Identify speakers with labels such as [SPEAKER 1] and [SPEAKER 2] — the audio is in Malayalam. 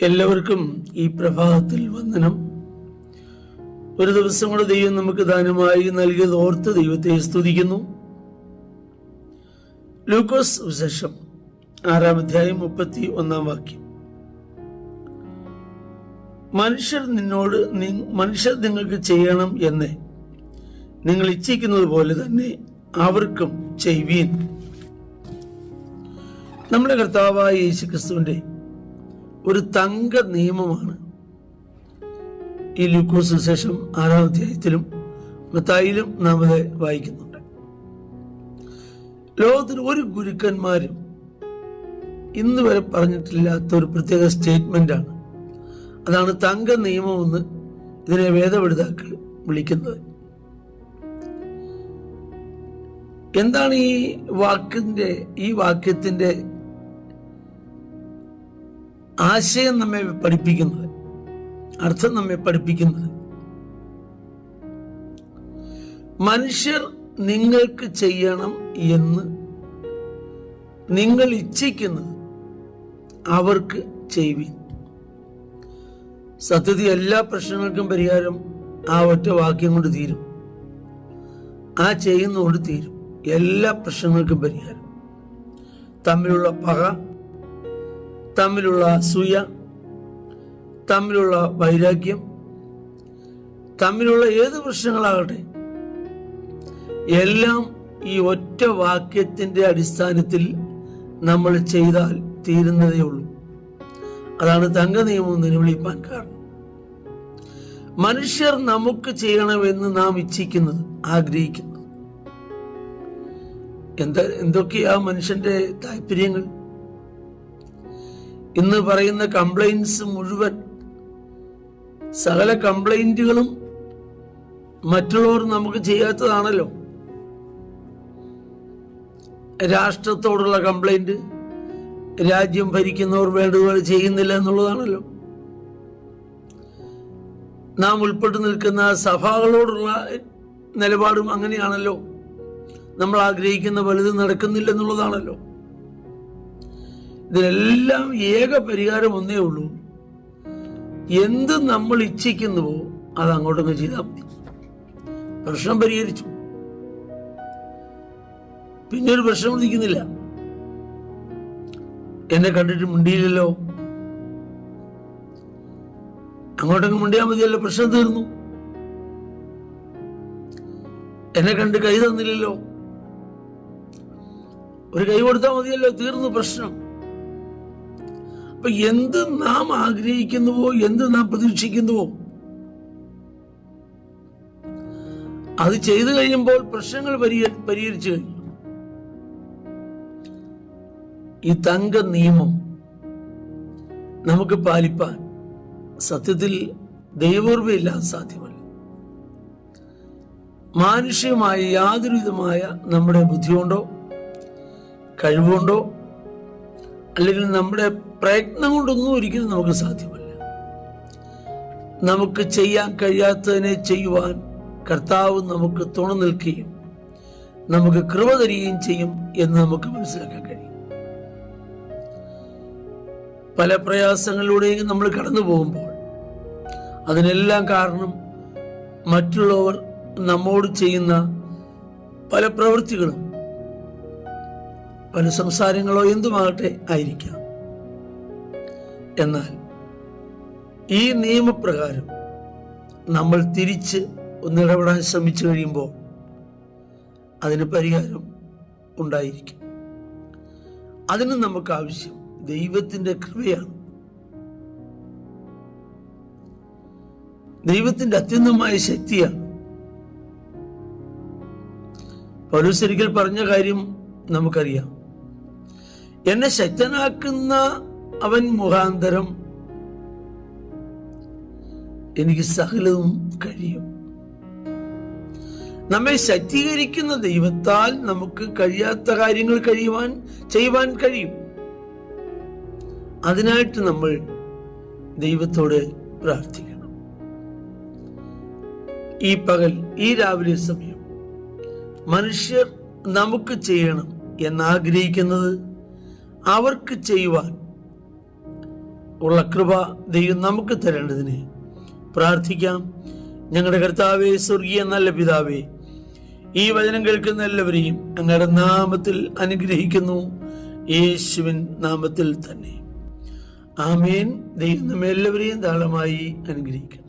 [SPEAKER 1] എല്ലാവർക്കും ഈ പ്രഭാതത്തിൽ വന്ദനം. ഒരു ദിവസം കൂടെ ദൈവം നമുക്ക് ദാനമായി നൽകിയത് ഓർത്ത് ദൈവത്തെ സ്തുതിക്കുന്നു. ലൂക്കോസ് വിശേഷം 6-ാം അധ്യായം 31-ാം വാക്യം. മനുഷ്യർ നിങ്ങൾക്ക് ചെയ്യണം എന്ന് നിങ്ങൾ ഇച്ഛിക്കുന്നത് പോലെ തന്നെ അവർക്കും ചെയ്യുവീൻ. നമ്മുടെ കർത്താവായ യേശുക്രിസ്തുവിന്റെ ഒരു തങ്ക നിയമമാണ് ഈ ലൂക്കോസ് സുവിശേഷം 6-ാം അധ്യായത്തിലും മത്തായിലും നാം അത് വായിക്കുന്നുണ്ട്. ലോകത്തിൽ ഒരു ഗുരുക്കന്മാരും ഇന്ന് വരെ പറഞ്ഞിട്ടില്ലാത്ത ഒരു പ്രത്യേക സ്റ്റേറ്റ്മെന്റാണ്. അതാണ് തങ്ക നിയമമെന്ന് ഇതിനെ വേദപണ്ഡിതർ വിളിക്കുന്നത്. എന്താണ് ഈ വാക്യത്തിന്റെ ആശയം നമ്മെ പഠിപ്പിക്കുന്നത്, അർത്ഥം നമ്മെ പഠിപ്പിക്കുന്നത്? മനുഷ്യർ നിങ്ങൾക്ക് ചെയ്യണം എന്ന് നിങ്ങൾ ഇച്ഛിക്കുന്നത് അവർക്ക് ചെയ്യുവിൻ. സത്യത്തിൽ എല്ലാ പ്രശ്നങ്ങൾക്കും പരിഹാരം ആ ഒറ്റ വാക്യം കൊണ്ട് തീരും. ആ ചെയ്യുന്നതുകൊണ്ട് തീരും എല്ലാ പ്രശ്നങ്ങൾക്കും പരിഹാരം. തമ്മിലുള്ള പക, തമ്മിലുള്ള അസൂയ, തമ്മിലുള്ള വൈരാഗ്യം, തമ്മിലുള്ള ഏത് പ്രശ്നങ്ങളാകട്ടെ, എല്ലാം ഈ ഒറ്റ വാക്യത്തിന്റെ അടിസ്ഥാനത്തിൽ നമ്മൾ ചെയ്താൽ തീരുന്നതേ ഉള്ളൂ. അതാണ് തങ്ക നിയമം എന്ന് വിളിപ്പാൻ കാരണം. മനുഷ്യർ നമുക്ക് ചെയ്യണമെന്ന് നാം ഇച്ഛിക്കുന്നത്, ആഗ്രഹിക്കുന്നത് എന്തൊക്കെയാ മനുഷ്യന്റെ താല്പര്യങ്ങൾ? ഇന്ന് പറയുന്ന കംപ്ലൈന്റ്സ് മുഴുവൻ, സകല കംപ്ലൈന്റുകളും മറ്റുള്ളവർ നമുക്ക് ചെയ്യാത്തതാണല്ലോ. രാഷ്ട്രത്തോടുള്ള കംപ്ലൈന്റ്, രാജ്യം ഭരിക്കുന്നവർ വേണ്ടതുപോലെ ചെയ്യുന്നില്ല എന്നുള്ളതാണല്ലോ. നാം ഉൾപ്പെട്ടു നിൽക്കുന്ന സഭകളോടുള്ള നിലപാടും അങ്ങനെയാണല്ലോ. നമ്മൾ ആഗ്രഹിക്കുന്ന വലുത് നടക്കുന്നില്ല എന്നുള്ളതാണല്ലോ. ഇതിനെല്ലാം ഏക പരിഹാരം ഒന്നേ ഉള്ളൂ. എന്ത് നമ്മൾ ഇച്ഛിക്കുന്നുവോ അത് അങ്ങോട്ടങ്ങ് ചെയ്താൽ മതി. പ്രശ്നം പരിഹരിച്ചു. പിന്നെ ഒരു പ്രശ്നം ഉദിക്കുന്നില്ല. എന്നെ കണ്ടിട്ട് മിണ്ടിയില്ലല്ലോ, അങ്ങോട്ടങ്ങ് മിണ്ടിയാൽ മതിയല്ലോ, പ്രശ്നം തീർന്നു. എന്നെ കണ്ട് കൈ തന്നില്ലല്ലോ, ഒരു കൈ കൊടുത്താൽ മതിയല്ലോ, തീർന്നു പ്രശ്നം. അപ്പൊ എന്ത് നാം ആഗ്രഹിക്കുന്നുവോ, എന്ത് നാം പ്രതീക്ഷിക്കുന്നുവോ അത് ചെയ്തു കഴിയുമ്പോൾ പ്രശ്നങ്ങൾ പരിഹരിച്ചു കഴിഞ്ഞു. ഈ തങ്ക നിയമം നമുക്ക് പാലിപ്പാൻ സത്യത്തിൽ ദൈവോർമ്മയില്ലാതെ സാധ്യമല്ല. മാനുഷികമായ യാതൊരു വിധമായ നമ്മുടെ ബുദ്ധി കൊണ്ടോ കഴിവുകൊണ്ടോ അല്ലെങ്കിൽ നമ്മുടെ പ്രയത്നം കൊണ്ടൊന്നും ഒരിക്കലും നമുക്ക് സാധ്യമല്ല. നമുക്ക് ചെയ്യാൻ കഴിയാത്തതിനെ ചെയ്യുവാൻ കർത്താവ് നമുക്ക് തുണ നിൽക്കുകയും നമുക്ക് കൃപ തരികയും ചെയ്യും എന്ന് നമുക്ക് മനസ്സിലാക്കാൻ കഴിയും. പല പ്രയാസങ്ങളിലൂടെയും നമ്മൾ കടന്നു പോകുമ്പോൾ അതിനെല്ലാം കാരണം മറ്റുള്ളവർ നമ്മോട് ചെയ്യുന്ന പല പ്രവൃത്തികളും, പല സംസാരങ്ങളോ എന്തുമാകട്ടെ ആയിരിക്കാം. എന്നാൽ ഈ നിയമപ്രകാരം നമ്മൾ തിരിച്ച് ഒന്നിടപെടാൻ ശ്രമിച്ചു കഴിയുമ്പോൾ അതിന് പരിഹാരം ഉണ്ടായിരിക്കും. അതിന് നമുക്ക് ആവശ്യം ദൈവത്തിന്റെ കൃപയാണ്. ദൈവത്തിന്റെ അത്യന്തമായ ശക്തിയാണ്. പൗലോസ് ഒരിക്കൽ പറഞ്ഞ കാര്യം നമുക്കറിയാം. എന്നെ ശക്തനാക്കുന്ന അവൻ മുഖാന്തരം എനിക്ക് സകലവും കഴിയും. നമ്മെ ശക്തീകരിക്കുന്ന ദൈവത്താൽ നമുക്ക് കഴിയാത്ത കാര്യങ്ങൾ ചെയ്യുവാൻ കഴിയും. അതിനായിട്ട് നമ്മൾ ദൈവത്തോട് പ്രാർത്ഥിക്കണം. ഈ പകൽ, ഈ രാവിലെ സമയം മനുഷ്യർ നമുക്ക് ചെയ്യണം എന്നാഗ്രഹിക്കുന്നത് അവർക്ക് ചെയ്യുവാൻ ഉള്ള കൃപ ദൈവം നമുക്ക് തരേണ്ടതിന് പ്രാർത്ഥിക്കാം. ഞങ്ങളുടെ കർത്താവേ, സ്വർഗീയ നല്ല പിതാവേ, ഈ വചനം കേൾക്കുന്ന എല്ലാവരെയും അങ്ങയുടെ നാമത്തിൽ അനുഗ്രഹിക്കുന്നു, യേശുവിൻ നാമത്തിൽ തന്നെ. ആമേൻ. ദൈവം നമ്മെ എല്ലാവരെയും ധാരാളമായി അനുഗ്രഹിക്കണം.